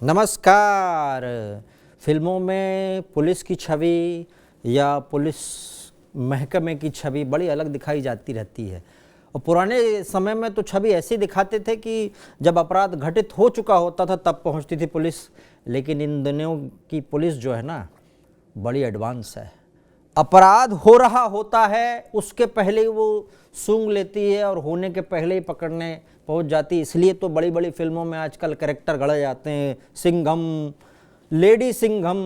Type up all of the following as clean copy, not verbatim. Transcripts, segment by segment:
नमस्कार। फिल्मों में पुलिस की छवि या पुलिस महकमे की छवि बड़ी अलग दिखाई जाती रहती है और पुराने समय में तो छवि ऐसी दिखाते थे कि जब अपराध घटित हो चुका होता था तब पहुंचती थी पुलिस। लेकिन इन दिनों की पुलिस जो है ना, बड़ी एडवांस है। अपराध हो रहा होता है उसके पहले ही वो सूंघ लेती है और होने के पहले ही पकड़ने पहुंच जाती है। इसलिए तो बड़ी बड़ी फिल्मों में आजकल कैरेक्टर गढ़े जाते हैं, सिंघम, लेडी सिंघम।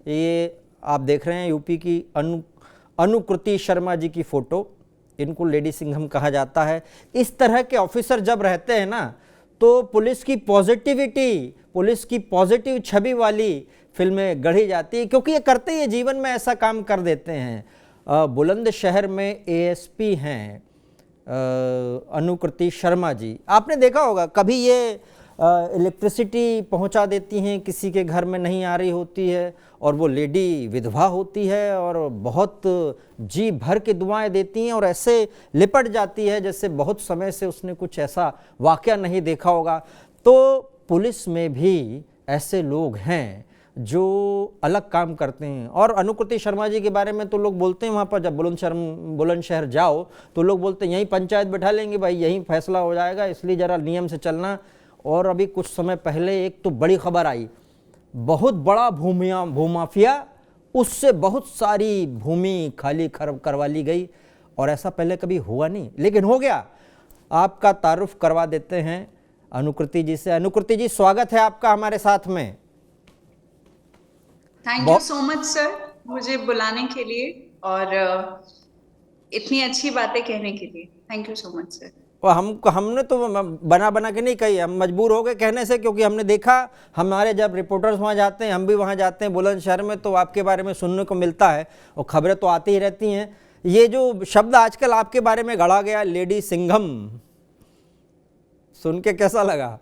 ये आप देख रहे हैं यूपी की अनुकृति शर्मा जी की फ़ोटो, इनको लेडी सिंघम कहा जाता है। इस तरह के ऑफिसर जब रहते हैं ना, तो पुलिस की पॉजिटिविटी, पुलिस की पॉजिटिव छवि वाली फिल्में गढ़ी जाती है, क्योंकि ये करते ही जीवन में ऐसा काम कर देते हैं। बुलंदशहर में एएसपी हैं अनुकृति शर्मा जी। आपने देखा होगा कभी ये इलेक्ट्रिसिटी पहुंचा देती हैं, किसी के घर में नहीं आ रही होती है और वो लेडी विधवा होती है और बहुत जी भर के दुआएं देती हैं और ऐसे लिपट जाती है जैसे बहुत समय से उसने कुछ ऐसा वाकया नहीं देखा होगा। तो पुलिस में भी ऐसे लोग हैं जो अलग काम करते हैं। और अनुकृति शर्मा जी के बारे में तो लोग बोलते हैं, वहाँ पर जब बुलंदशहर जाओ तो लोग बोलते हैं यहीं पंचायत बैठा लेंगे भाई, यहीं फैसला हो जाएगा, इसलिए ज़रा नियम से चलना। और अभी कुछ समय पहले एक तो बड़ी खबर आई, बहुत बड़ा भूमाफिया, उससे बहुत सारी भूमि खाली करवा ली गई और ऐसा पहले कभी हुआ नहीं, लेकिन हो गया। आपका तारुफ करवा देते हैं अनुकृति जी से। अनुकृति जी, स्वागत है आपका हमारे साथ में। Thank you so much sir, मुझे बुलाने के लिए और इतनी अच्छी बातें कहने के लिए। Thank you so much sir. और हमने तो बना के नहीं कही, हम मजबूर हो गए कहने से, क्योंकि हमने देखा, हमारे जब रिपोर्टर्स वहाँ जाते हैं, हम भी वहाँ जाते हैं बुलंदशहर में, तो आपके बारे में सुनने को मिलता है और खबरें तो आती ही रहती हैं। ये जो शब्द आजकल आपके बारे में गढ़ा गया, लेडी सिंघम, सुन के कैसा लगा?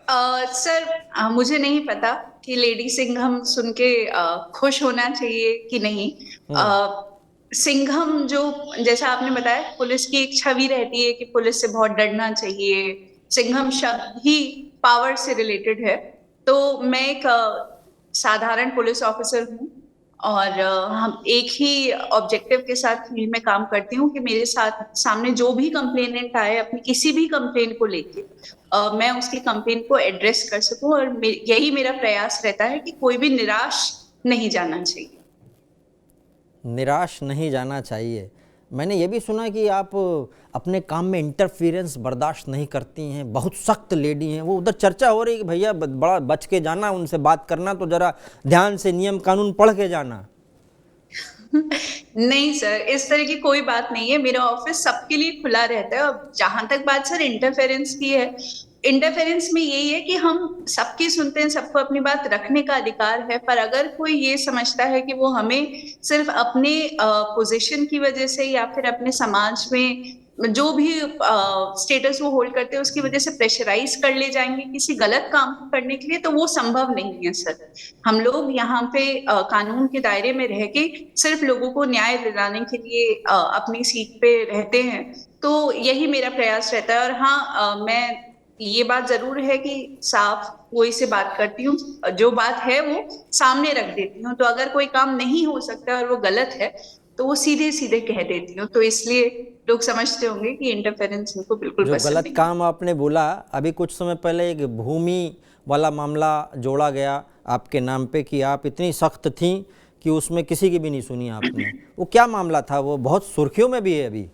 सर मुझे नहीं पता कि लेडी सिंघम सुन के खुश होना चाहिए कि नहीं। सिंघम जो, जैसा आपने बताया, पुलिस की एक छवि रहती है कि पुलिस से बहुत डरना चाहिए। सिंघम शब्द ही पावर से रिलेटेड है। तो मैं एक साधारण पुलिस ऑफिसर हूँ और हम एक ही ऑब्जेक्टिव के साथ फील्ड में काम करती हूँ कि मेरे साथ सामने जो भी कंप्लेनेंट आए अपनी किसी भी कंप्लेंट को लेके मैं उसकी कंप्लेंट को एड्रेस कर सकूं और यही मेरा प्रयास रहता है कि कोई भी निराश नहीं जाना चाहिए। निराश नहीं जाना चाहिए। मैंने ये भी सुना कि आप अपने काम में इंटरफेरेंस बर्दाश्त नहीं करती हैं, बहुत सख्त लेडी हैं। वो उधर चर्चा हो रही है कि भैया बड़ा बच के जाना, उनसे बात करना तो जरा ध्यान से नियम कानून पढ़ के जाना। नहीं सर, इस तरह की कोई बात नहीं है। मेरा ऑफिस सबके लिए खुला रहता है। और जहां तक बात सर इंटरफेरेंस की है, इंटरफेरेंस में यही है कि हम सबकी सुनते हैं, सबको अपनी बात रखने का अधिकार है। पर अगर कोई ये समझता है कि वो हमें सिर्फ अपने पोजीशन की वजह से या फिर अपने समाज में जो भी स्टेटस वो होल्ड करते हैं उसकी वजह से प्रेशराइज कर ले जाएंगे किसी गलत काम को करने के लिए, तो वो संभव नहीं है सर। हम लोग यहाँ पे कानून के दायरे में रह के सिर्फ लोगों को न्याय दिलाने के लिए अपनी सीट पे रहते हैं। तो यही मेरा प्रयास रहता है। और हाँ, मैं ये बात जरूर है कि साफ कोई से बात करती हूँ, जो बात है वो सामने रख देती हूँ। तो अगर कोई काम नहीं हो सकता और वो गलत है तो वो सीधे सीधे कह देती हूँ। तो इसलिए लोग समझते होंगे कि इंटरफेरेंस इनको बिल्कुल जो पसंद गलत नहीं। काम आपने बोला, अभी कुछ समय पहले एक भूमि वाला मामला जोड़ा गया आपके नाम पे कि आप इतनी सख्त थीं कि उसमें किसी की भी नहीं सुनी आपने। वो क्या मामला था? वो बहुत सुर्खियों में भी है अभी।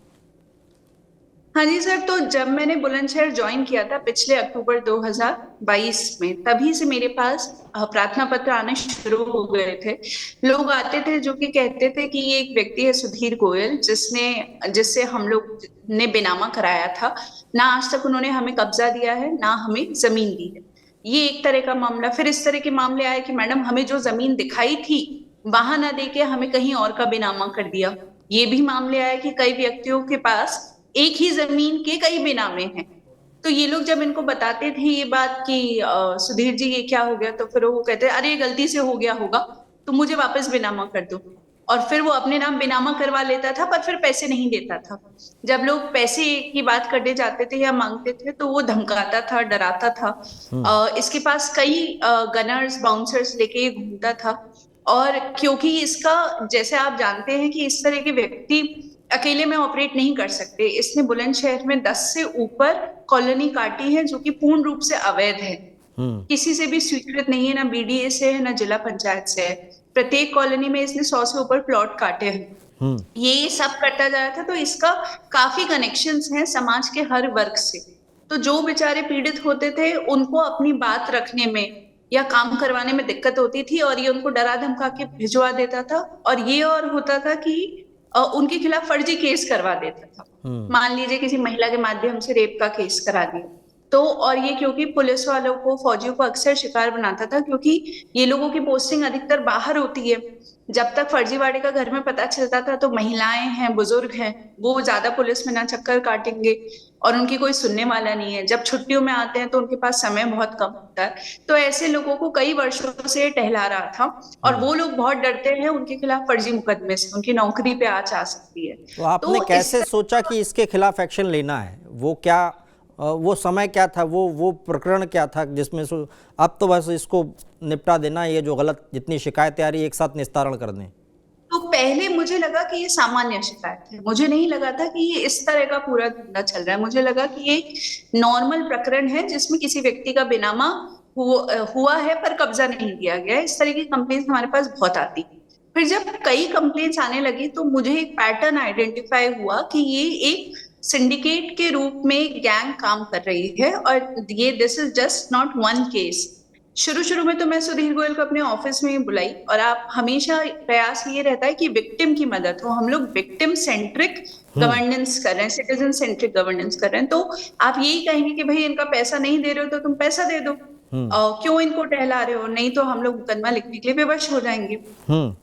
हाँ जी सर, तो जब मैंने बुलंदशहर ज्वाइन किया था पिछले अक्टूबर 2022 में, तभी से मेरे पास प्रार्थना पत्र आने शुरू हो गए थे। लोग आते थे जो कि कहते थे कि ये एक व्यक्ति है सुधीर गोयल, जिससे हम लोग ने बेनामा कराया था। ना आज तक उन्होंने हमें कब्जा दिया है, ना हमें जमीन दी है। ये एक तरह का मामला। फिर इस तरह के मामले आए कि मैडम हमें जो जमीन दिखाई थी वहां ना देके हमें कहीं और का बेनामा कर दिया। ये भी मामले आए कि कई व्यक्तियों के पास एक ही जमीन के कई बेनामे हैं। तो ये लोग जब इनको बताते थे ये बात कि सुधीर जी ये क्या हो गया, तो फिर वो कहते अरे गलती से हो गया होगा तो मुझे वापस बेनामा कर दो। और फिर वो अपने नाम बेनामा करवा लेता था, पर फिर पैसे नहीं देता था। जब लोग पैसे की बात करने जाते थे या मांगते थे तो वो धमकाता था, डराता था। इसके पास कई गनर्स, बाउंसर्स लेके ये घूमता था। और क्योंकि इसका, जैसे आप जानते हैं कि इस तरह के व्यक्ति अकेले में ऑपरेट नहीं कर सकते, इसने बुलंदशहर में 10 से ऊपर कॉलोनी काटी है जो कि पूर्ण रूप से अवैध है। किसी से भी स्वीकृत नहीं है, ना बीडीए से है, ना जिला पंचायत से है। प्रत्येक कॉलोनी में इसने 100 से ऊपर प्लॉट काटे हैं। ये सब करता जा रहा था, तो इसका काफी कनेक्शंस हैं समाज के हर वर्ग से। तो जो बेचारे पीड़ित होते थे उनको अपनी बात रखने में या काम करवाने में दिक्कत होती थी, और ये उनको डरा धमका के भिजवा देता था। और ये और होता था कि उनके खिलाफ फर्जी केस करवा देता था। मान लीजिए किसी महिला के माध्यम से रेप का केस करा दिया तो, और ये क्योंकि पुलिस वालों को, फौजियों को अक्सर शिकार बनाता था, क्योंकि ये लोगों की पोस्टिंग अधिकतर बाहर होती है। जब तक फर्जीवाड़े का घर में पता चलता था तो महिलाएं हैं, बुजुर्ग हैं, वो ज्यादा पुलिस में ना चक्कर काटेंगे और उनकी कोई सुनने वाला नहीं है। जब छुट्टियों में आते हैं तो उनके पास समय बहुत कम होता है। तो ऐसे लोगों को कई वर्षों से टहला रहा था, और वो लोग बहुत डरते हैं उनके खिलाफ फर्जी मुकदमे से, उनकी नौकरी पे आँच आ सकती है। तो आपने तो कैसे सोचा कि इसके खिलाफ एक्शन लेना है? वो क्या, वो समय क्या था, वो प्रकरण क्या था जिसमें अब तो बस इसको निपटा देना, ये जो गलत जितनी शिकायतें आ रही है एक साथ निस्तारण कर दें? तो पहले मुझे लगा कि ये सामान्य शिकायत है, मुझे नहीं लगा था कि ये इस तरह का पूरा धंधा चल रहा है। मुझे लगा कि ये नॉर्मल प्रकरण है जिसमें किसी व्यक्ति का बेनामा हुआ है पर कब्जा नहीं किया गया है। इस तरह की कंप्लेंट्स हमारे पास बहुत आती। फिर जब कई कंप्लेंट्स आने लगी तो मुझे एक पैटर्न आइडेंटिफाई हुआ कि ये एक सिंडिकेट के रूप में गैंग काम कर रही है, और ये this is just not one case. शुरू में तो मैं सुधीर गोयल को अपने ऑफिस में बुलाई, और आप हमेशा प्रयास ये रहता है कि विक्टिम की मदद हो। हम लोग विक्टिम सेंट्रिक गवर्नेंस कर रहे हैं, सिटीजन सेंट्रिक गवर्नेंस कर रहे हैं। तो आप यही कहेंगे कि भाई इनका पैसा नहीं दे रहे हो तो तुम पैसा दे दो, क्यों इनको टहला रहे हो, नहीं तो हम लोग मुकदमा लिखने के लिए विवश हो जाएंगे।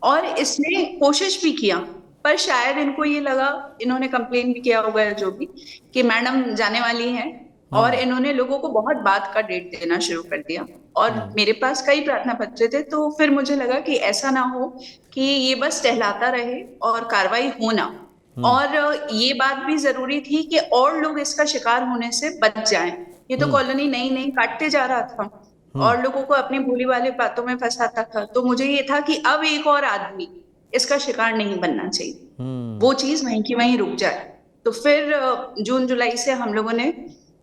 और इसने कोशिश भी किया, पर शायद इनको ये लगा, इन्होंने कंप्लेन भी किया होगा जो भी, कि मैडम जाने वाली हैं, और इन्होंने लोगों को बहुत बात का डेट देना शुरू कर दिया। और मेरे पास कई प्रार्थना पत्र थे, तो फिर मुझे लगा कि ऐसा ना हो कि ये बस टहलाता रहे और कार्रवाई हो ना। और ये बात भी जरूरी थी कि और लोग इसका शिकार होने से बच जाएं। ये तो कॉलोनी नई नई काटते जा रहा था और लोगों को अपनी भूली वाली बातों में फंसाता था। तो मुझे ये था कि अब एक और आदमी इसका शिकार नहीं बनना चाहिए, वो चीज वहीं की वहीं रुक जाए। तो फिर जून जुलाई से हम लोगों ने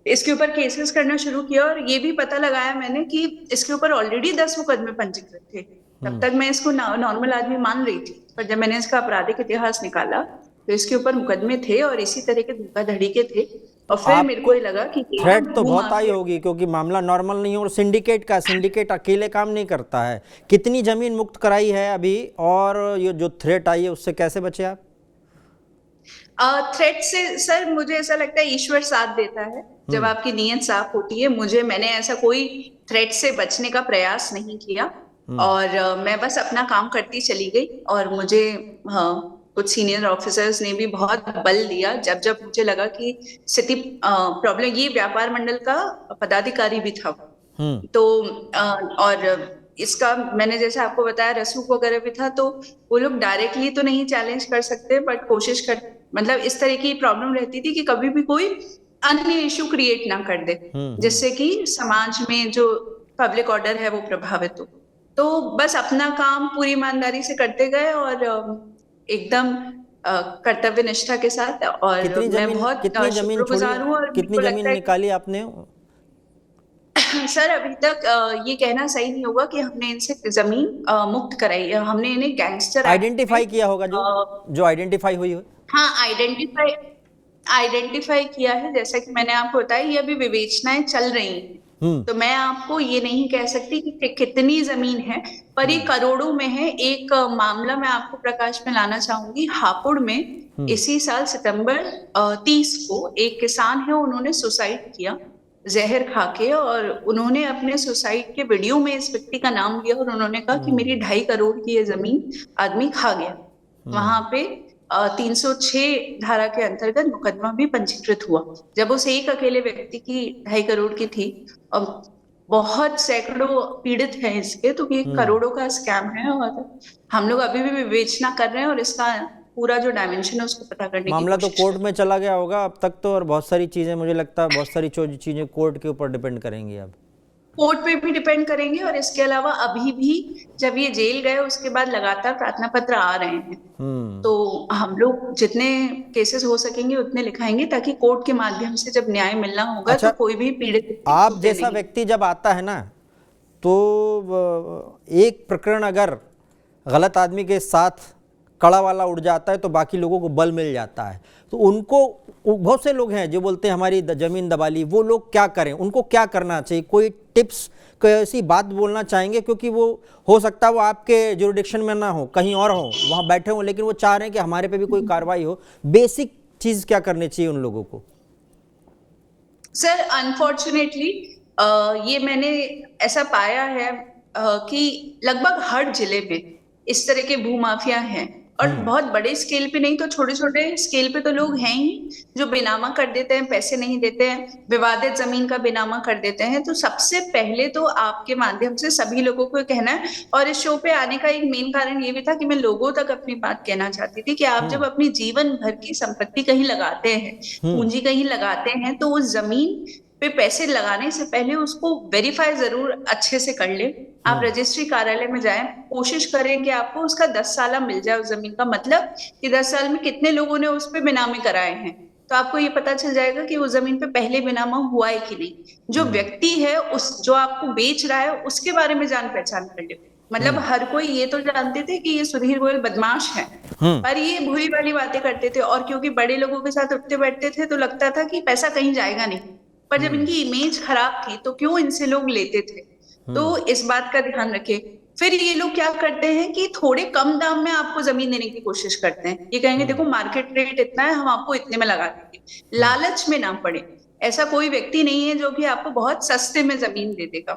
इसके ऊपर केसेस करना शुरू किया, और ये भी पता लगाया मैंने कि इसके ऊपर ऑलरेडी 10 मुकदमे पंजीकृत थे। तब तक मैं इसको नॉर्मल आदमी मान रही थी, पर जब मैंने इसका आपराधिक इतिहास निकाला तो इसके ऊपर मुकदमे थे और इसी तरह के धोखाधड़ी के थे। और फिर मेरे को ये लगा कि थ्रेट तो बहुत आई होगी, क्योंकि मामला नॉर्मल नहीं है और सिंडिकेट अकेले काम नहीं करता है। कितनी जमीन मुक्त कराई है अभी, और ये जो थ्रेट आई है उससे कैसे बचे आप? थ्रेट से सर मुझे ऐसा लगता है ईश्वर साथ देता है जब आपकी नीयत साफ होती है। मैंने ऐसा कोई थ्रेट से बचने का प्रयास नहीं किया, और मैं बस अपना काम करती चली गई। और मुझे कुछ सीनियर ऑफिसर्स ने भी बहुत बल दिया जब जब मुझे लगा कि स्थिति प्रॉब्लम। ये व्यापार मंडल का पदाधिकारी भी था, तो और इसका मैंने जैसे आपको बताया रसूख वगैरह भी था, तो वो लोग डायरेक्टली तो नहीं चैलेंज कर सकते, बट कोशिश कर, मतलब इस तरह की प्रॉब्लम रहती थी कि कभी भी कोई अन्य इशू क्रिएट ना कर दे जिससे कि समाज में जो पब्लिक ऑर्डर है वो प्रभावित हो। तो बस अपना काम पूरी ईमानदारी से करते गए और एकदम कर्तव्य निष्ठा के साथ। और मैं बहुत शुक्रगुजार हूँ। और कितनी जमीन निकाली आपने? सर अभी तक ये कहना सही नहीं होगा कि हमने इनसे जमीन मुक्त कराई। हमने इन्हें गैंगस्टर आइडेंटिफाई किया होगा, जो आइडेंटिफाई हुई हो। हाँ, आइडेंटिफाई किया है। जैसा कि मैंने आपको बताया, ये अभी विवेचनाएं चल रही हैं, तो मैं आपको ये नहीं कह सकती कि कितनी जमीन है, पर ये करोड़ों में है। एक मामला मैं आपको प्रकाश में लाना चाहूंगी। हापुड़ में इसी साल सितंबर 30 को एक किसान है, उन्होंने सुसाइड किया जहर खा के, और उन्होंने अपने सुसाइड के वीडियो में इस व्यक्ति का नाम लिया और उन्होंने कहा कि मेरी 2.5 करोड़ की ये जमीन आदमी खा गया। वहां पे 306 धारा के अंतर्गत मुकदमा भी पंजीकृत हुआ, जब उस एक अकेले व्यक्ति की 2.5 करोड़ की थी। और बहुत सैकड़ों पीड़ित हैं इसके, तो ये करोड़ों का स्कैम है और हम लोग अभी भी विवेचना कर रहे हैं और इसका पूरा जो डायमेंशन है उसको पता करने की मामला तो कोशिश कोर्ट कर में चला गया होगा अब तक तो, और बहुत सारी चीज़ें मुझे लगता है बहुत सारी चीज़ें कोर्ट के ऊपर डिपेंड करेंगी अब। कोर्ट पे भी डिपेंड करेंगे और इसके अलावा अभी भी जब ये जेल गए उसके बाद लगातार प्रार्थना पत्र आ रहे हैं, तो हम लोग जितने केसेस हो सकेंगे उतने लिखाएंगे ताकि कोर्ट के माध्यम से जब न्याय मिलना होगा तो अच्छा, कोई भी पीड़ित व्यक्ति आप छूटे जैसा नहीं। व्यक्ति जब आता है ना, तो एक प्रकरण अगर गलत आदमी के साथ कड़ा वाला उड़ जाता है तो बाकी लोगों को बल मिल जाता है। तो उनको, बहुत से लोग हैं जो बोलते हैं हमारी ज़मीन दबा ली, वो लोग क्या करें, उनको क्या करना चाहिए? कोई टिप्स, कोई ऐसी बात बोलना चाहेंगे? क्योंकि वो हो सकता है वो आपके जुरिडिक्शन में ना हो, कहीं और हो, वहाँ बैठे हों, लेकिन वो चाह रहे हैं कि हमारे पे भी कोई कार्रवाई हो। बेसिक चीज़ क्या करनी चाहिए उन लोगों को? सर अनफॉर्चुनेटली ये मैंने ऐसा पाया है कि लगभग हर जिले में इस तरह के भूमाफिया हैं और बहुत बड़े स्केल पे नहीं तो छोटे छोटे स्केल पे तो लोग हैं ही जो बेनामा कर देते हैं, पैसे नहीं देते हैं, विवादित जमीन का बेनामा कर देते हैं। तो सबसे पहले तो आपके माध्यम से सभी लोगों को कहना है, और इस शो पे आने का एक मेन कारण ये भी था कि मैं लोगों तक अपनी बात कहना चाहती थी कि आप जब अपनी जीवन भर की संपत्ति कहीं लगाते हैं, पूंजी कहीं लगाते हैं, तो उस जमीन पे पैसे लगाने से पहले उसको वेरीफाई जरूर अच्छे से कर ले। आप रजिस्ट्री कार्यालय में जाएं, कोशिश करें कि आपको उसका 10 साल मिल जाए उस जमीन का, मतलब कि 10 साल में कितने लोगों ने उस पे बेनामी कराए हैं, तो आपको ये पता चल जाएगा कि उस जमीन पे पहले बेनामा हुआ है कि नहीं। जो व्यक्ति है उस जो आपको बेच रहा है उसके बारे में जान पहचान कर ले। मतलब हर कोई ये तो जानते थे कि ये सुधीर गोयल बदमाश है, पर ये बुरी वाली बातें करते थे और क्योंकि बड़े लोगों के साथ उठते बैठते थे तो लगता था कि पैसा कहीं जाएगा नहीं, पर जब इनकी इमेज खराब थी तो क्यों इनसे लोग लेते थे। तो इस बात का ध्यान रखें। फिर ये लोग क्या करते हैं कि थोड़े कम दाम में आपको जमीन देने की कोशिश करते हैं। ये कहेंगे देखो मार्केट रेट इतना है, हम आपको इतने में लगा देंगे। लालच में ना पड़े, ऐसा कोई व्यक्ति नहीं है जो कि आपको बहुत सस्ते में जमीन दे देगा।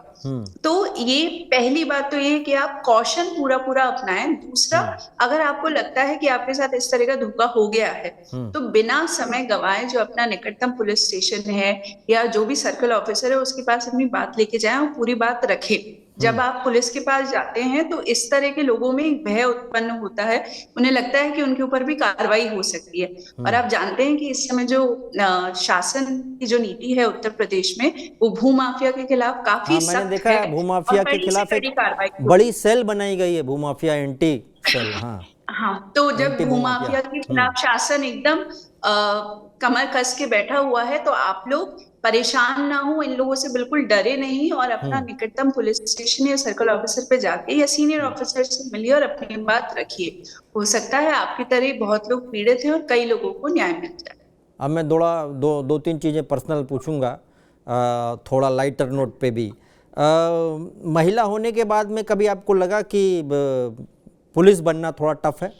तो ये पहली बात तो ये है कि आप कॉशन पूरा पूरा अपनाएं। दूसरा, अगर आपको लगता है कि आपके साथ इस तरह का धोखा हो गया है तो बिना समय गवाए जो अपना निकटतम पुलिस स्टेशन है या जो भी सर्कल ऑफिसर है उसके पास अपनी बात लेके जाएं और पूरी बात रखें। जब आप पुलिस के पास जाते हैं तो इस तरह के लोगों में एक भय उत्पन्न होता है, उन्हें लगता है कि उनके ऊपर भी कार्रवाई हो सकती है। और आप जानते हैं कि इस समय जो शासन की जो नीति है उत्तर प्रदेश में, वो भूमाफिया के खिलाफ काफी हाँ, मैंने सख्त देखा है है और भूमाफिया के कड़ी से खिलाफ एक कड़ी कार्रवाई बड़ी होगी। सेल बनाई गई है, भूमाफिया एंटी सेल। हाँ, हाँ, तो जब एंटी भूमाफिया। भूमाफिया के खिलाफ शासन एकदम कमर कस के बैठा हुआ है तो आप लोग परेशान ना हो, इन लोगों से बिल्कुल डरे नहीं और अपना निकटतम पुलिस स्टेशन या सर्कल ऑफिसर पे जाके या सीनियर ऑफिसर से मिलिए और अपनी बात रखिए। हो सकता है आपकी तरह बहुत लोग पीड़ित हैं और कई लोगों को न्याय मिल जाए। अब मैं दो तीन चीज़ें पर्सनल पूछूंगा, थोड़ा लाइटर नोट पे भी। महिला होने के बाद में कभी आपको लगा कि पुलिस बनना थोड़ा टफ है?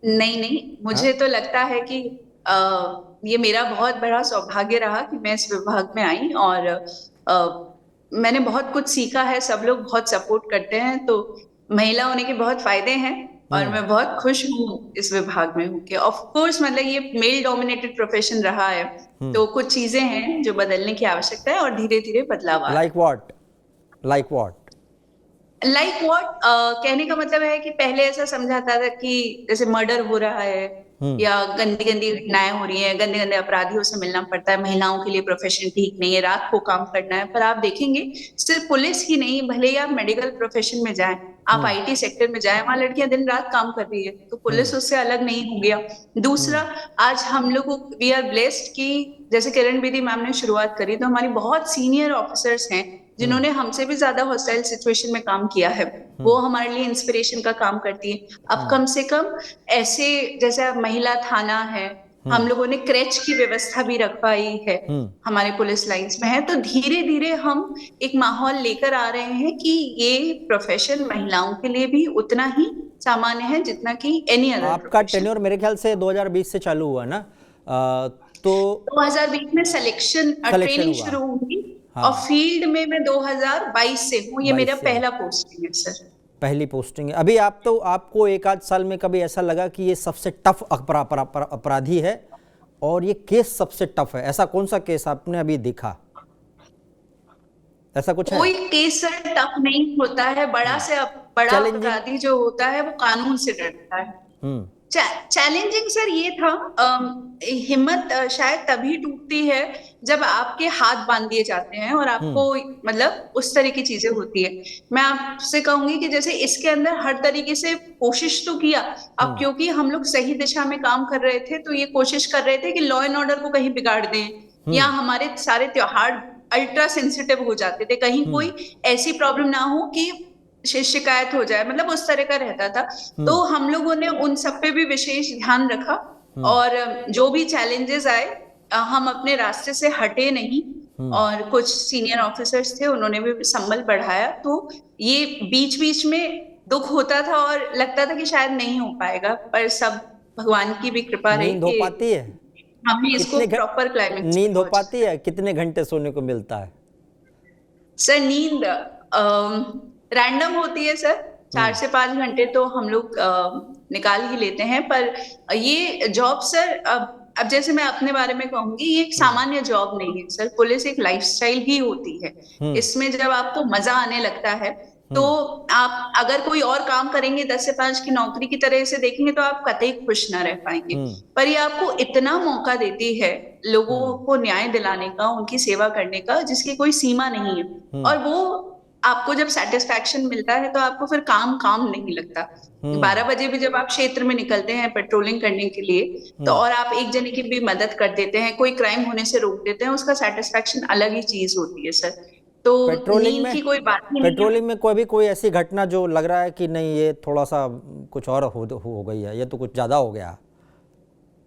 नहीं, मुझे तो लगता है कि ये मेरा बहुत बड़ा सौभाग्य रहा कि मैं इस विभाग में आई और मैंने बहुत कुछ सीखा है। सब लोग बहुत सपोर्ट करते हैं, तो महिला होने के बहुत फायदे हैं और मैं बहुत खुश हूँ इस विभाग में होके। ऑफ कोर्स मतलब ये मेल डोमिनेटेड प्रोफेशन रहा है, तो कुछ चीजें हैं जो बदलने की आवश्यकता है और धीरे धीरे बदलाव आ रहा है। Like what? लाइक व्हाट कहने का मतलब है कि पहले ऐसा समझाता था कि जैसे मर्डर हो रहा है या गंदी गंदी घटनाएं हो रही हैं, गंदे गंदे अपराधियों से मिलना पड़ता है, महिलाओं के लिए प्रोफेशन ठीक नहीं है, रात को काम करना है। पर आप देखेंगे सिर्फ पुलिस ही नहीं, भले ही आप मेडिकल प्रोफेशन में जाएं, आप आईटी सेक्टर में जाएं, वहां लड़कियां दिन रात काम कर रही है, तो पुलिस उससे अलग नहीं हो गया। दूसरा, आज हम लोग वी आर ब्लेस्ड कि जैसे किरण बेदी मैम ने शुरुआत करी, तो हमारी बहुत सीनियर ऑफिसर्स हैं जिन्होंने हमसे भी ज्यादा हॉस्टाइल सिचुएशन में काम किया है, वो हमारे लिए इंस्पिरेशन का काम करती है। अब कम से कम ऐसे जैसे महिला थाना है, हम लोगों ने क्रेच की व्यवस्था भी रखवाई है, हमारे पुलिस लाइंस में है। तो धीरे धीरे हम एक माहौल लेकर आ रहे हैं कि ये प्रोफेशन महिलाओं के लिए भी उतना ही सामान्य है जितना कि एनी अदर। आपका टेन्योर मेरे ख्याल से 2020 से चालू हुआ ना, तो 2020 में सिलेक्शन ट्रेनिंग शुरू हुई और फील्ड में मैं 2022 से हूँ। ये मेरा पहला पोस्टिंग है सर, पहली पोस्टिंग है। अभी आपको एक आध साल में कभी ऐसा लगा कि ये सबसे टफ अपराधी है और ये केस सबसे टफ है? ऐसा कौन सा केस आपने अभी देखा? ऐसा कुछ है? कोई केस सर टफ नहीं होता है, बड़ा से बड़ा चैलेंजिंग। अपराधी जो होता है वो कानून से डरता है। हम्म। चैलेंजिंग सर ये था, हिम्मत शायद तभी टूटती है जब आपके हाथ बांध दिए जाते हैं और आपको मतलब उस तरह की चीजें होती है। मैं आपसे कहूंगी कि जैसे इसके अंदर हर तरीके से कोशिश तो किया, अब क्योंकि हम लोग सही दिशा में काम कर रहे थे तो ये कोशिश कर रहे थे कि लॉ एंड ऑर्डर को कहीं बिगाड़ दें, या हमारे सारे त्योहार अल्ट्रा सेंसिटिव हो जाते थे, कहीं कोई ऐसी प्रॉब्लम ना हो कि शिकायत हो जाए, मतलब उस तरह का रहता था। तो हम लोगों ने उन सब पे भी विशेष ध्यान रखा, और जो भी चैलेंजेस आए हम अपने रास्ते से हटे नहीं, और कुछ सीनियर ऑफिसर्स थे उन्होंने भी संबल बढ़ाया। तो ये बीच बीच में दुख होता था और लगता था कि शायद नहीं हो पाएगा, पर सब भगवान की भी कृपा रही नींद हो कि पाती है? हमने इसको कितने प्रॉपर क्लाइमेक्स नींद पे हो पहुंचा। पाती है? कितने घंटे सोने को मिलता है? सर नींद रैंडम होती है सर, 4 से 5 घंटे तो हम लोग निकाल ही लेते हैं। पर ये जॉब सर, अब जैसे मैं अपने बारे में कहूंगी, ये एक सामान्य जॉब नहीं है सर, पुलिस एक लाइफस्टाइल ही होती है। इसमें जब आपको मजा आने लगता है तो आप अगर कोई और काम करेंगे 10 से 5 की नौकरी की तरह से देखेंगे तो आप कतई खुश ना रह पाएंगे। पर ये आपको इतना मौका देती है लोगों को न्याय दिलाने का, उनकी सेवा करने का, जिसकी कोई सीमा नहीं है। और वो आपको जब सेटिस्फैक्शन मिलता है तो आपको फिर काम काम नहीं लगता। 12 बजे भी जब आप क्षेत्र में निकलते हैं पेट्रोलिंग करने के लिए, तो और आप एक जने की भी मदद कर देते हैं, कोई क्राइम होने से रोक देते हैं, उसका सेटिस्फैक्शन अलग ही चीज होती है सर। तो नींद की कोई बात ही नहीं है। पेट्रोलिंग में कोई ऐसी घटना जो लग रहा है कि नहीं ये थोड़ा सा कुछ और हो गई है, ये तो कुछ ज़्यादा हो गया,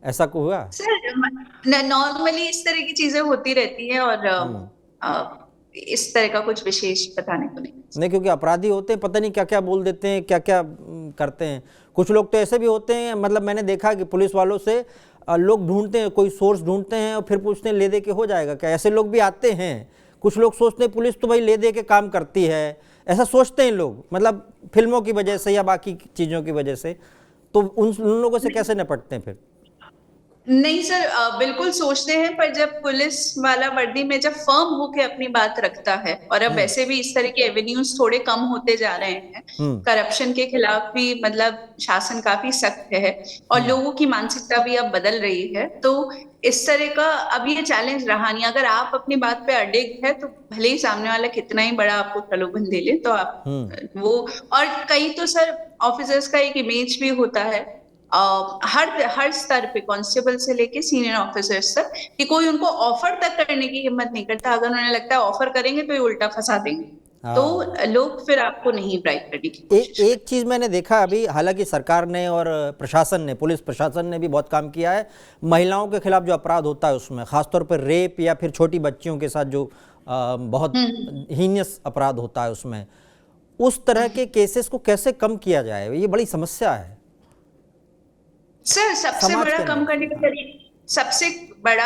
ऐसा कुछ हुआ? सर नॉर्मली इस तरह की चीजें होती रहती है, और इस तरह का कुछ विशेष बताने को नहीं। क्योंकि अपराधी होते हैं, पता नहीं क्या क्या बोल देते हैं, क्या क्या करते हैं। कुछ लोग तो ऐसे भी होते हैं, मतलब मैंने देखा कि पुलिस वालों से लोग ढूंढते हैं, कोई सोर्स ढूंढते हैं और फिर पूछते हैं ले दे के हो जाएगा क्या। ऐसे लोग भी आते हैं। कुछ लोग सोचते हैं पुलिस तो भाई ले दे के काम करती है, ऐसा सोचते हैं लोग, मतलब फिल्मों की वजह से या बाकी चीज़ों की वजह से। तो उन लोगों से कैसे निपटते हैं फिर? नहीं सर, बिल्कुल सोचते हैं, पर जब पुलिस वाला वर्दी में जब फर्म होके अपनी बात रखता है, और अब वैसे भी इस तरह के एवेन्यूज थोड़े कम होते जा रहे हैं, करप्शन के खिलाफ भी मतलब शासन काफी सख्त है, और लोगों की मानसिकता भी अब बदल रही है। तो इस तरह का अब ये चैलेंज रहा नहीं। अगर आप अपनी बात पे अडिग है तो भले ही सामने वाला कितना ही बड़ा आपको प्रलोभन दे ले, तो आप वो, और कई तो सर ऑफिसर्स का एक इमेज भी होता है हर स्तर पे, कांस्टेबल से लेके सीनियर ऑफिसर्स तक, कि कोई उनको ऑफर तक करने की हिम्मत नहीं करता। अगर उन्हें लगता है ऑफर करेंगे तो ये उल्टा फंसा देंगे, तो लोग फिर आपको नहीं ब्राइब करने की कोशिश एक चीज़ मैंने देखा अभी, हालांकि सरकार ने और प्रशासन ने, पुलिस प्रशासन ने भी बहुत काम किया है महिलाओं के खिलाफ जो अपराध होता है उसमें, खासतौर पर रेप या फिर छोटी बच्चियों के साथ जो बहुत हीनियस अपराध होता है उसमें, उस तरह के केसेस को कैसे कम किया जाए, ये बड़ी समस्या है सर। सबसे बड़ा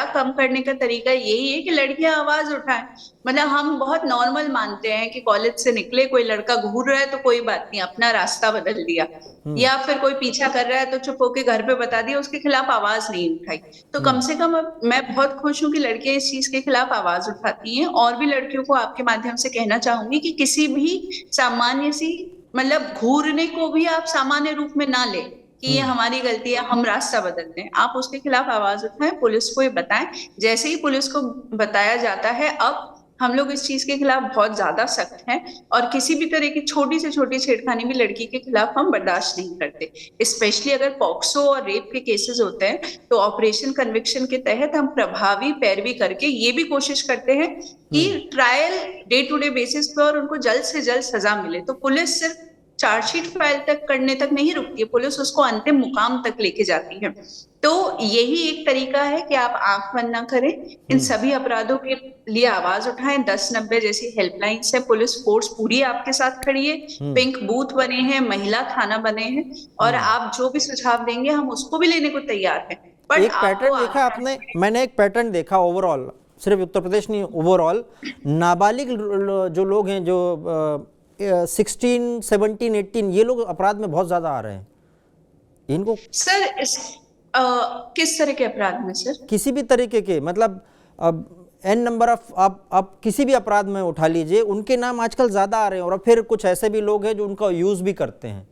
कम करने का तरीका यही है कि लड़कियां आवाज उठाएं। मतलब हम बहुत नॉर्मल मानते हैं कि कॉलेज से निकले कोई लड़का घूर रहा है तो कोई बात नहीं, अपना रास्ता बदल दिया, या फिर कोई पीछा कर रहा है तो चुप होके घर पे बता दिया, उसके खिलाफ आवाज नहीं उठाई। तो कम से कम अब मैं बहुत खुश हूं कि लड़कियां इस चीज के खिलाफ आवाज उठाती हैं। और भी लड़कियों को आपके माध्यम से कहना चाहूंगी कि किसी भी सामान्य सी मतलब घूरने को भी आप सामान्य रूप में ना ले कि ये हमारी गलती है, हम रास्ता बदलते हैं। आप उसके खिलाफ आवाज उठाएं, पुलिस को ये बताएं। जैसे ही पुलिस को बताया जाता है, अब हम लोग इस चीज के खिलाफ बहुत ज्यादा सख्त हैं, और किसी भी तरह की छोटी से छोटी छेड़खानी भी लड़की के खिलाफ हम बर्दाश्त नहीं करते। स्पेशली अगर पॉक्सो और रेप के केसेस होते हैं तो ऑपरेशन कन्विक्शन के तहत हम प्रभावी पैरवी करके ये भी कोशिश करते हैं कि trial day to day basis पर और उनको जल्द से जल्द सजा मिले। तो पुलिस सिर्फ चार्जशीट फाइल तक करने तक नहीं रुकती है, पुलिस उसको अंतिम मुकाम तक लेके जाती है। तो यही एक तरीका है कि आप आंख बंद ना करें, इन सभी अपराधों के लिए आवाज उठाएं। 1090 जैसी हेल्पलाइंस है, पुलिस फोर्स पूरी आपके साथ खड़ी है, पिंक बूथ बने हैं, महिला थाना बने हैं, और आप जो भी सुझाव देंगे हम उसको भी लेने को तैयार हैं। एक पैटर्न देखा आपने, मैंने एक पैटर्न देखा ओवरऑल, सिर्फ उत्तर प्रदेश नहीं, ओवरऑल नाबालिग जो लोग हैं, जो 16, 17, 18, ये लोग अपराध में बहुत ज्यादा आ रहे हैं। इनको सर किस तरह के अपराध में सर? किसी भी तरीके के, मतलब अब एन नंबर ऑफ, आप किसी भी अपराध में उठा लीजिए, उनके नाम आजकल ज़्यादा आ रहे हैं, और फिर कुछ ऐसे भी लोग हैं जो उनका यूज़ भी करते हैं,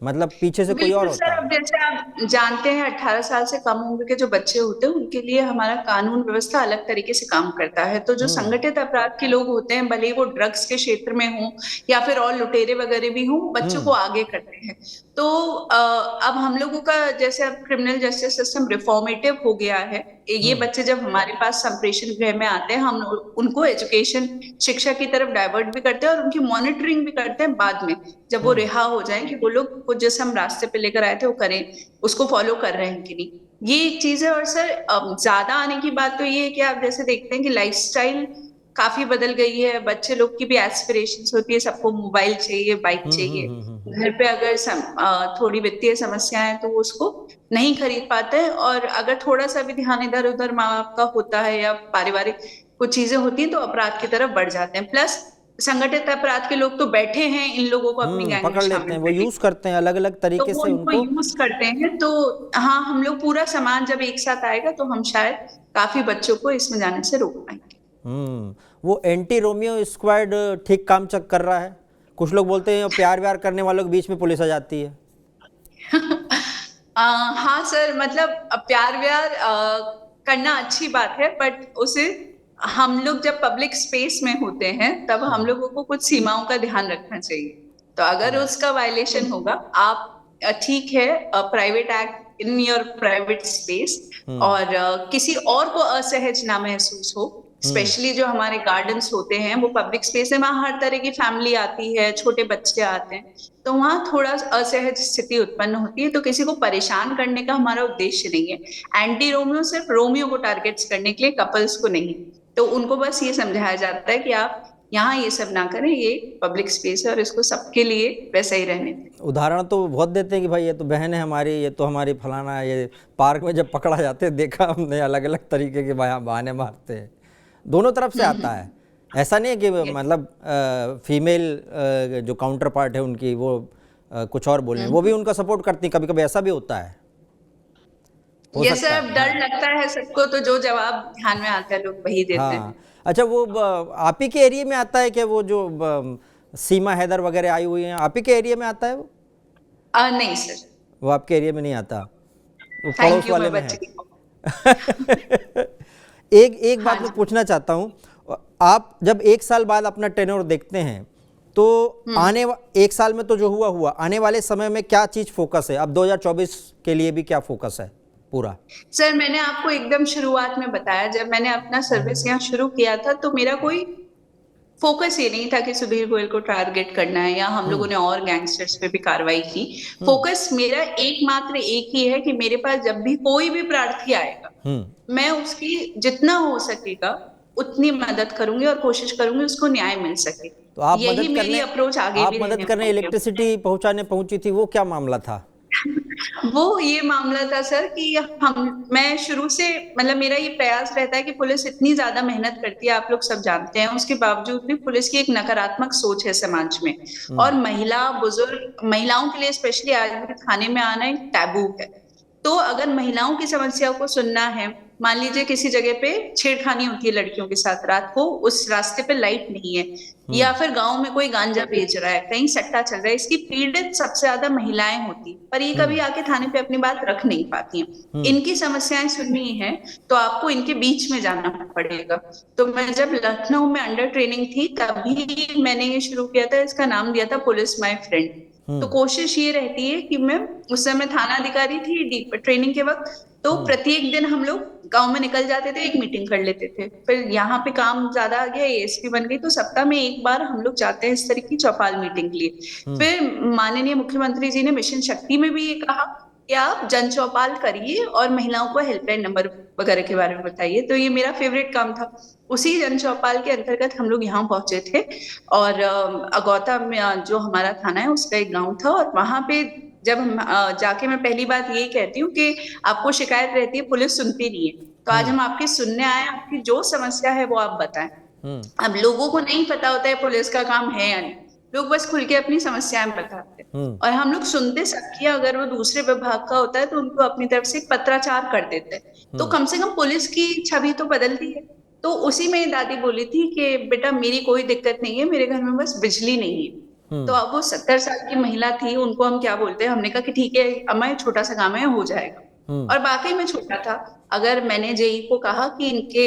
मतलब पीछे से कोई और बिल्कुल सर, होता अब है। जैसे आप जानते हैं 18 साल से कम उम्र के जो बच्चे होते हैं उनके लिए हमारा कानून व्यवस्था अलग तरीके से काम करता है। तो जो हम्म। संगठित अपराध के लोग होते हैं, भले ही वो ड्रग्स के क्षेत्र में हों या फिर और लुटेरे वगैरह भी हों, बच्चों को आगे करते हैं। तो अब हम लोगों का जैसे अब क्रिमिनल जस्टिस सिस्टम रिफॉर्मेटिव हो गया है। ये बच्चे जब हमारे पास संप्रेषण गृह में आते हैं, हम उनको एजुकेशन शिक्षा की तरफ डाइवर्ट भी करते हैं और उनकी मॉनिटरिंग भी करते हैं बाद में, जब वो रिहा हो जाए, कि वो लोग को जिस हम रास्ते पे लेकर आए थे वो करें, उसको फॉलो कर रहे हैं कि नहीं। ये एक चीज है। और सर ज्यादा आने की बात तो ये है कि आप जैसे देखते हैं कि लाइफस्टाइल काफी बदल गई है। बच्चे लोग की भी एस्पिरेशंस होती है, सबको मोबाइल चाहिए, बाइक चाहिए। घर पे अगर थोड़ी वित्तीय समस्या है तो वो उसको नहीं खरीद पाते हैं, और अगर थोड़ा सा भी ध्यान इधर उधर माँ बाप का होता है या पारिवारिक कुछ चीजें होती हैं तो अपराध की तरफ बढ़ जाते हैं। प्लस संगठित अपराध के लोग तो बैठे हैं इन लोगों को अपनी गैंग में पकड़ लेते शामिल हैं, वो करने, यूज़ करते हैं अलग अलग तो तरीके वो से उनको उनको। यूज करते हैं। तो हाँ, हम लोग पूरा समाज जब एक साथ आएगा तो हम शायद काफी बच्चों को इसमें जाने से रोक पाएंगे। वो एंटी रोमियो स्क्वाड ठीक काम चक कर रहा है। कुछ लोग बोलते हैं प्यार व्यार करने वालों के बीच में पुलिस आ जाती है। हाँ सर, मतलब प्यार व्यार करना अच्छी बात है, बट उसे हम लोग जब पब्लिक स्पेस में होते हैं तब हम लोगों को कुछ सीमाओं का ध्यान रखना चाहिए। तो अगर उसका वायलेशन होगा, आप ठीक है, private act in your private space, और किसी और को असहज ना महसूस हो। स्पेशली जो हमारे गार्डन्स होते हैं वो पब्लिक स्पेस है, वहां हर तरह की फैमिली आती है, छोटे बच्चे आते हैं, तो वहां थोड़ा असहज स्थिति उत्पन्न होती है। तो किसी को परेशान करने का हमारा उद्देश्य नहीं है। एंटी रोमियो सिर्फ रोमियो को टारगेट्स करने के लिए, कपल्स को नहीं। तो उनको बस ये समझाया जाता है कि आप यहाँ ये सब ना करें, ये पब्लिक स्पेस है और इसको सबके लिए वैसा ही रहने दें। उदाहरण तो बहुत देते हैं कि भाई ये तो बहन है हमारी, ये तो हमारी फलाना है। ये पार्क में जब पकड़ा जाते हैं देखा हमने, अलग अलग तरीके के बहाने मारते हैं। दोनों तरफ से आता है, ऐसा नहीं है कि मतलब फीमेल जो काउंटर पार्ट है उनकी वो कुछ और बोलें, वो भी उनका सपोर्ट करती, कभी कभी ऐसा भी होता है, हो ये सकता सब है। डर लगता है सबको, तो जो जवाब ध्यान में आता है लोग वही देते हाँ, हैं। अच्छा, वो आप ही के एरिया में आता है क्या, वो जो सीमा हैदर वगैरह आई हुई हैं, आप ही के एरिया में आता है वो? नहीं सर। वो आपके एरिया में नहीं आता, वो थैंक पड़ोस यू, वाले मैं में बच्चे है। की। एक हाँ बात मैं जी। पूछना चाहता हूँ, आप जब एक साल बाद अपना टेन्योर देखते हैं तो एक साल में तो जो हुआ हुआ, आने वाले समय में क्या चीज़ फोकस है, अब 2024 के लिए भी क्या फोकस है पूरा? सर, मैंने आपको एकदम शुरुआत में बताया, जब मैंने अपना सर्विस यहाँ शुरू किया था तो मेरा कोई फोकस ये नहीं था कि सुधीर गोयल को टारगेट करना है, या हम लोगों ने और गैंगस्टर्स पे भी कार्रवाई की। फोकस मेरा एकमात्र एक ही है कि मेरे पास जब भी कोई भी प्रार्थी आएगा, मैं उसकी जितना हो सकेगा उतनी मदद करूंगी और कोशिश करूंगी उसको न्याय मिल सके। तो आप यही मदद मेरी करने अप्रोच आगे भी रहने वाली है। इलेक्ट्रिसिटी पहुंचाने पहुंची थी, वो क्या मामला था? वो ये मामला था सर कि मैं शुरू से, मतलब मेरा ये प्रयास रहता है कि पुलिस इतनी ज्यादा मेहनत करती है, आप लोग सब जानते हैं, उसके बावजूद भी पुलिस की एक नकारात्मक सोच है समाज में। और महिला, बुजुर्ग, महिलाओं के लिए स्पेशली आज भी थाने में आना एक टैबू है। तो अगर महिलाओं की समस्याओं को सुनना है, मान लीजिए किसी जगह पे छेड़खानी होती है लड़कियों के साथ रात को, उस रास्ते पे लाइट नहीं है, या फिर गांव में कोई गांजा बेच रहा है, कहीं सट्टा चल रहा है, इसकी पीड़ित सबसे ज्यादा महिलाएं होती, पर ये कभी आके थाने पे अपनी बात रख नहीं पाती हैं। इनकी समस्याएं सुननी है तो आपको इनके बीच में जाना पड़ेगा। तो मैं जब लखनऊ में अंडर ट्रेनिंग थी तभी मैंने ये शुरू किया था, इसका नाम दिया था पुलिस माय फ्रेंड। तो कोशिश ये रहती है कि मैं उस समय थाना अधिकारी थी ट्रेनिंग के वक्त, तो प्रत्येक दिन हम लोग गांव में निकल जाते थे, एक मीटिंग कर लेते थे। फिर यहाँ पे काम ज्यादा आ गया, एएसपी बन गई, तो सप्ताह में एक बार हम लोग जाते हैं इस तरह की चौपाल मीटिंग के लिए। फिर माननीय मुख्यमंत्री जी ने मिशन शक्ति में भी ये कहा कि आप जन चौपाल करिए और महिलाओं को हेल्पलाइन नंबर वगैरह के बारे में बताइए। तो ये मेरा फेवरेट काम था। उसी जन चौपाल के अंतर्गत हम लोग यहाँ पहुंचे थे, और अगौता में जो हमारा थाना है उसका एक गाँव था, और वहां पे जब हम जाके मैं पहली बात यही कहती हूँ कि आपको शिकायत रहती है, पुलिस सुनती नहीं है, तो आज हम आपकी सुनने आए, आपकी जो समस्या है वो आप बताएं। अब लोगों को नहीं पता होता है पुलिस का काम है या नहीं, लोग बस खुल के अपनी समस्याएं बताते हैं, और हम लोग सुनते सबकी, अगर वो दूसरे विभाग का होता है तो उनको अपनी तरफ से पत्राचार कर देते हैं, तो कम से कम पुलिस की छवि तो बदलती है। तो उसी में दादी बोली थी कि बेटा मेरी कोई दिक्कत नहीं है, मेरे घर में बस बिजली नहीं है। तो अब वो 70 साल की महिला थी, उनको हम क्या बोलते हैं, हमने कहा कि ठीक है अम्मा ये छोटा सा काम है, हो जाएगा। और वाकई में छोटा था। अगर मैंने जेई को कहा कि इनके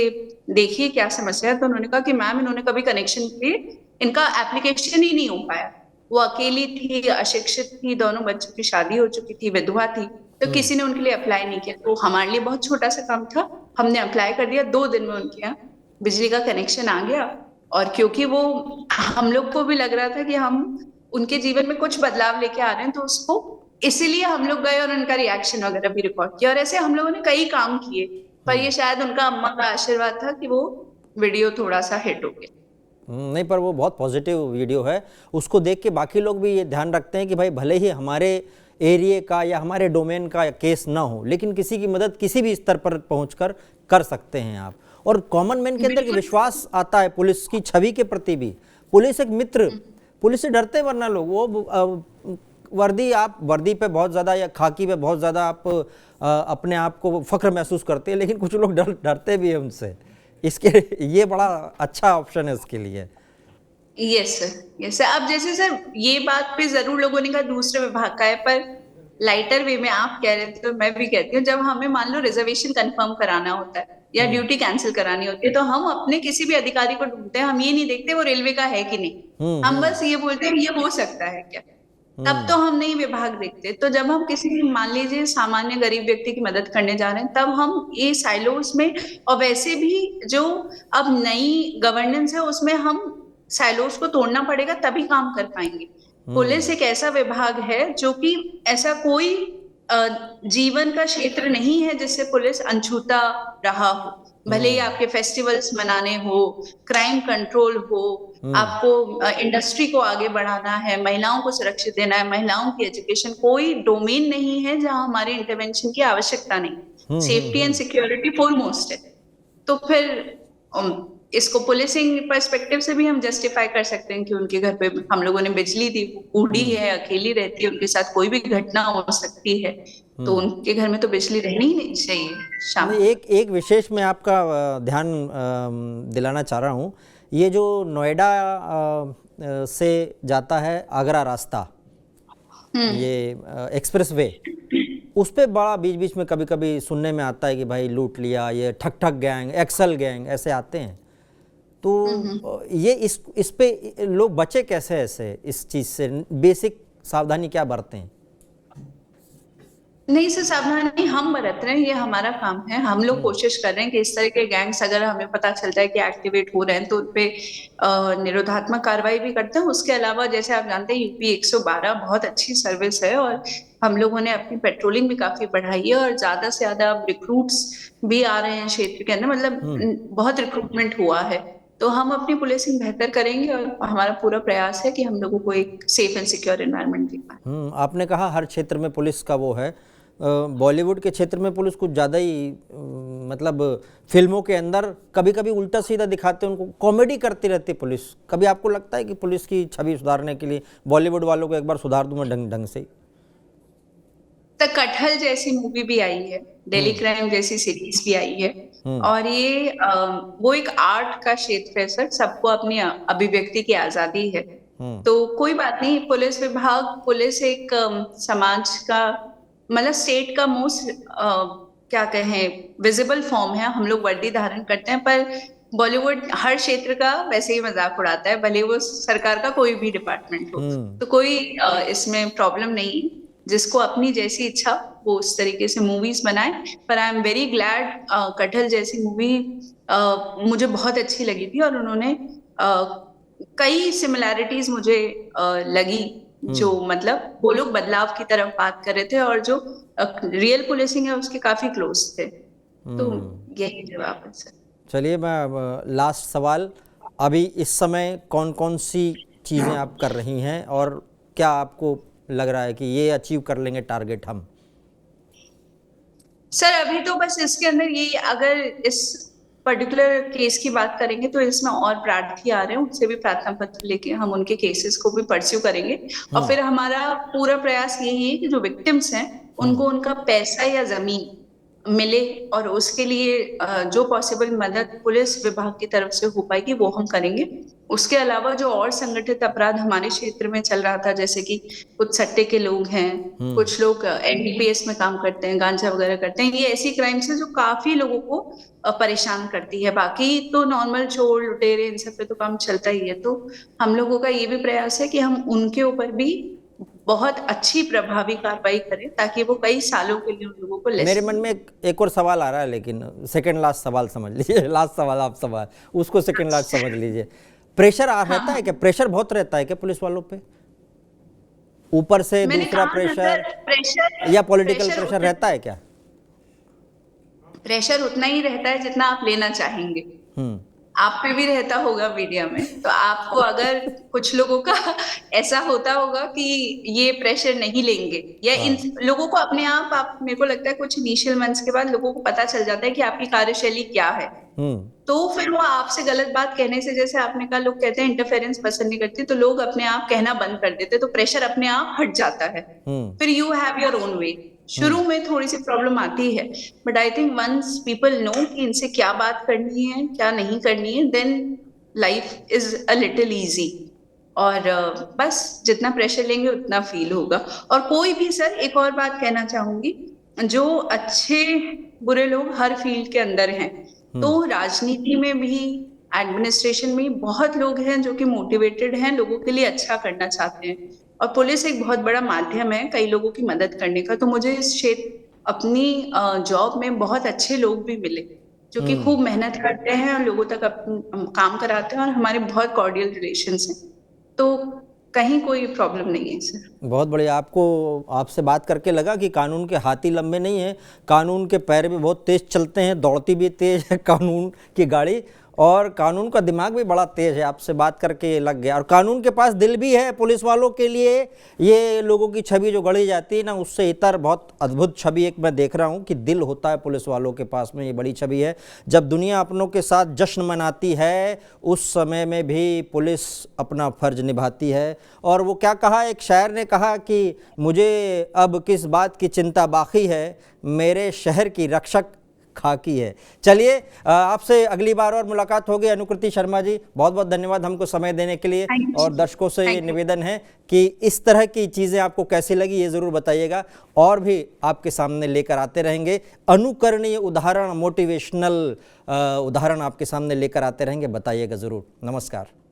देखिए क्या समस्या है, तो उन्होंने कहा कि मैम इन्होंने कभी कनेक्शन किए, इनका एप्लीकेशन ही नहीं हो पाया। वो अकेली थी, अशिक्षित थी, दोनों बच्चों की शादी हो चुकी थी, विधवा थी, तो किसी ने उनके लिए अप्लाई नहीं किया। तो हमारे लिए बहुत छोटा सा काम था, हमने अप्लाई कर दिया, 2 दिन में उनके यहाँ बिजली का कनेक्शन आ गया। और क्योंकि वो हम लोग को भी लग रहा था कि हम उनके जीवन में कुछ बदलाव लेके आ रहे हैं, तो उसको इसीलिए हम लोग गए और उनका रिएक्शन वगैरह भी रिकॉर्ड किया। और ऐसे हम लोगों ने कई काम किए, पर ये शायद उनका अम्मा का आशीर्वाद था कि वो वीडियो थोड़ा सा हिट हो गया। नहीं, पर वो बहुत पॉजिटिव वीडियो है। उसको देख के बाकी लोग भी ये ध्यान रखते हैं कि भाई भले ही हमारे एरिया का या हमारे डोमेन का केस ना हो, लेकिन किसी की मदद किसी भी स्तर पर पहुंचकर कर सकते हैं आप। और कॉमन मैन के अंदर एक विश्वास आता है पुलिस की छवि के प्रति भी। पुलिस एक मित्र, पुलिस से डरते वरना लोग, वो वर्दी, आप वर्दी पे बहुत ज़्यादा या खाकी पे बहुत ज़्यादा आप अपने आप को फख्र महसूस करते हैं, लेकिन कुछ लोग डरते भी हैं उनसे। इसके ये बड़ा अच्छा ऑप्शन है उसके लिए। Yes sir, yes sir. अब जैसे सर ये बात पे जरूर लोगों ने कहा दूसरे विभाग का है, पर लाइटर वे में आप कह रहे थे तो मैं भी कहती हूँ, जब हमें मान लो रिजर्वेशन कंफर्म कराना होता है या ड्यूटी कैंसिल करानी होती है, तो हम अपने किसी भी अधिकारी को ढूंढते हैं, हम ये नहीं देखते वो रेलवे का है कि नहीं, हम बस ये बोलते हैं ये हो सकता है क्या, तब तो हम नहीं विभाग देखते। तो जब हम किसी मान लीजिए सामान्य गरीब व्यक्ति की मदद करने जा रहे हैं, तब हम ये साइलोस में, और वैसे भी जो अब नई गवर्नेंस है उसमें हम साइलोस को तोड़ना पड़ेगा तभी काम कर पाएंगे। पुलिस एक ऐसा विभाग है जो कि ऐसा कोई जीवन का क्षेत्र नहीं है जिससे पुलिस अनछूता रहा हो। भले ही आपके फेस्टिवल्स मनाने हो, क्राइम कंट्रोल हो, आपको इंडस्ट्री को आगे बढ़ाना है, महिलाओं को सुरक्षित देना है, महिलाओं की एजुकेशन, कोई डोमेन नहीं है जहां हमारे इंटरवेंशन की आवश्यकता नहीं। सेफ्टी एंड सिक्योरिटी फोरमोस्ट है। तो फिर इसको पुलिसिंग पर्सपेक्टिव से भी हम जस्टिफाई कर सकते हैं कि उनके घर पे हम लोगों ने बिजली दी, बूढ़ी है, अकेली रहती है, उनके साथ कोई भी घटना हो सकती है, तो उनके घर में तो बिजली रहनी ही नहीं चाहिए शाम। एक विशेष मैं आपका ध्यान दिलाना चाह रहा हूँ। ये जो नोएडा से जाता है आगरा रास्ता, ये एक्सप्रेस वे, उस पे बड़ा बीच बीच में कभी कभी सुनने में आता है कि भाई लूट लिया, ये ठक ठक गैंग, एक्सल गैंग ऐसे आते हैं। तो ये इस पे लोग बचे कैसे, ऐसे इस चीज़ से बेसिक सावधानी क्या बरतें? नहीं सर, सावधानी हम बरत रहे हैं, ये हमारा काम है। हम लोग कोशिश कर रहे हैं कि इस तरह के गैंग्स अगर हमें पता चलता है कि एक्टिवेट हो रहे हैं तो उनपे निरोधात्मक कार्रवाई भी करते हैं। उसके अलावा जैसे आप जानते हैं यूपी 112 बहुत अच्छी सर्विस है, और हम लोगों ने अपनी पेट्रोलिंग भी काफी बढ़ाई है, और ज्यादा से ज्यादा रिक्रूट्स भी आ रहे हैं क्षेत्र के अंदर, मतलब बहुत रिक्रूटमेंट हुआ है। तो हम अपनी पुलिसिंग बेहतर करेंगे, और हमारा पूरा प्रयास है कि हम लोगों को एक सेफ एंड सिक्योर एनवायरनमेंट दे पाए। आपने कहा हर क्षेत्र में पुलिस का वो है, बॉलीवुड के क्षेत्र में पुलिस कुछ ज़्यादा ही मतलब फिल्मों के अंदर कभी कभी उल्टा सीधा दिखाते हैं, उनको कॉमेडी करती रहती है पुलिस। कभी आपको लगता है कि पुलिस की छवि सुधारने के लिए बॉलीवुड वालों को एक बार सुधार दूंगा ढंग से? तो कटहल जैसी मूवी भी आई है, डेली क्राइम जैसी सीरीज भी आई है, और ये वो एक आर्ट का क्षेत्र है सर, सबको अपनी अभिव्यक्ति की आजादी है। तो कोई बात नहीं, पुलिस विभाग, पुलिस एक समाज का, मतलब स्टेट का मोस्ट क्या कहें विजिबल फॉर्म है। हम लोग वर्दी धारण करते हैं, पर बॉलीवुड हर क्षेत्र का वैसे ही मजाक उड़ाता है, भले वो सरकार का कोई भी डिपार्टमेंट हो। तो कोई इसमें प्रॉब्लम नहीं, जिसको अपनी जैसी इच्छा वो उस तरीके से मूवीज बनाए। पर आई एम वेरी ग्लैड, कटहल जैसी मूवी मुझे बहुत अच्छी लगी थी, और उन्होंने कई सिमिलैरिटीज मुझे लगी, जो मतलब वो लोग बदलाव की तरफ बात कर रहे थे, और जो रियल पुलिसिंग है उसके काफी क्लोज थे। तो यही जवाब है सर। चलिए, मैं लास्ट सवाल, अभी इस समय कौन कौन सी चीज़ें आप कर रही हैं, और क्या आपको लग रहा है कि ये अचीव कर लेंगे टारगेट हम? सर अभी तो बस इसके अंदर ये, अगर इस पर्टिकुलर केस की बात करेंगे तो इसमें और प्रार्थी आ रहे हैं, उनसे भी प्रार्थना पत्र लेके हम उनके केसेस को भी परस्यू करेंगे। और फिर हमारा पूरा प्रयास यही है कि जो विक्टिम्स हैं उनको उनका पैसा या जमीन मिले, और उसके लिए जो पॉसिबल मदद पुलिस विभाग की तरफ से हो पाएगी वो हम करेंगे। उसके अलावा जो और संगठित अपराध हमारे क्षेत्र में चल रहा था, जैसे कि कुछ सट्टे के लोग हैं, कुछ लोग एनडीपीएस में काम करते हैं, गांजा वगैरह करते हैं, ये ऐसी क्राइम्स है जो काफी लोगों को परेशान करती है। बाकी तो नॉर्मल चोर लुटेरे इन सब पे तो काम चलता ही है। तो हम लोगों का ये भी प्रयास है कि हम उनके ऊपर भी बहुत अच्छी प्रभावी कार्रवाई करें, ताकि वो कई सालों के लिए उन लोगों को मेरे लेसन मन में एक और सवाल आ रहा है, लेकिन सेकंड लास्ट सवाल समझ लीजिए। लास्ट सवाल आप सवाल उसको सेकंड लास्ट समझ लीजिए। प्रेशर आ रहता है क्या? प्रेशर बहुत रहता है क्या पुलिस वालों पे? ऊपर से मैंने दूसरा कहा ना प्रेशर सर, प्रेशर या पॉलिटिकल प्रेशर प्रेशर रहता है क्या? प्रेशर उतना ही रहता है जितना आप लेना चाहेंगे। हम्म। आप पे भी रहता होगा मीडिया में, तो आपको अगर कुछ लोगों का ऐसा होता होगा कि ये प्रेशर नहीं लेंगे, या इन हाँ। लोगों को अपने आप मेरे को लगता है कुछ इनिशियल मंथ्स के बाद लोगों को पता चल जाता है कि आपकी कार्यशैली क्या है। हम्म। तो फिर वो आपसे गलत बात कहने से, जैसे आपने कहा लोग कहते हैं इंटरफेरेंस पसंद नहीं करती, तो लोग अपने आप कहना बंद कर देते, तो प्रेशर अपने आप हट जाता है। हम्म। फिर you have your own way. शुरू हम्म। में थोड़ी सी प्रॉब्लम आती है, but I think once people know कि इनसे क्या बात करनी है क्या नहीं करनी है, then life is a little easy. और बस जितना प्रेशर लेंगे उतना फील होगा। और कोई भी सर, एक और बात कहना चाहूंगी, जो अच्छे बुरे लोग हर फील्ड के अंदर हैं, तो राजनीति में भी, एडमिनिस्ट्रेशन में बहुत लोग हैं जो कि मोटिवेटेड हैं, लोगों के लिए अच्छा करना चाहते हैं। और पुलिस एक बहुत बड़ा माध्यम है कई लोगों की मदद करने का। तो मुझे इस क्षेत्र, अपनी जॉब में बहुत अच्छे लोग भी मिले जो कि खूब मेहनत करते हैं और लोगों तक काम कराते हैं, और हमारे बहुत कॉर्डियल रिलेशंस हैं। तो कहीं कोई प्रॉब्लम नहीं है सर। बहुत बढ़िया। आपको आपसे बात करके लगा कि कानून के हाथी लंबे नहीं हैं, कानून के पैर भी बहुत तेज चलते हैं, दौड़ती भी तेज है कानून की गाड़ी, और कानून का दिमाग भी बड़ा तेज है। आपसे बात करके लग गया। और कानून के पास दिल भी है पुलिस वालों के लिए। ये लोगों की छवि जो गढ़ी जाती है ना, उससे इतर बहुत अद्भुत छवि एक मैं देख रहा हूँ कि दिल होता है पुलिस वालों के पास में। ये बड़ी छवि है। जब दुनिया अपनों के साथ जश्न मनाती है, उस समय में भी पुलिस अपना फर्ज निभाती है। और वो क्या कहा, एक शायर ने कहा कि मुझे अब किस बात की चिंता बाकी है, मेरे शहर की रक्षक खाकी है। चलिए, आपसे अगली बार और मुलाकात होगी। अनुकृति शर्मा जी, बहुत बहुत धन्यवाद हमको समय देने के लिए। और दर्शकों से ये निवेदन है कि इस तरह की चीज़ें आपको कैसी लगी ये ज़रूर बताइएगा, और भी आपके सामने लेकर आते रहेंगे। अनुकरणीय उदाहरण, मोटिवेशनल उदाहरण आपके सामने लेकर आते रहेंगे। बताइएगा ज़रूर। नमस्कार।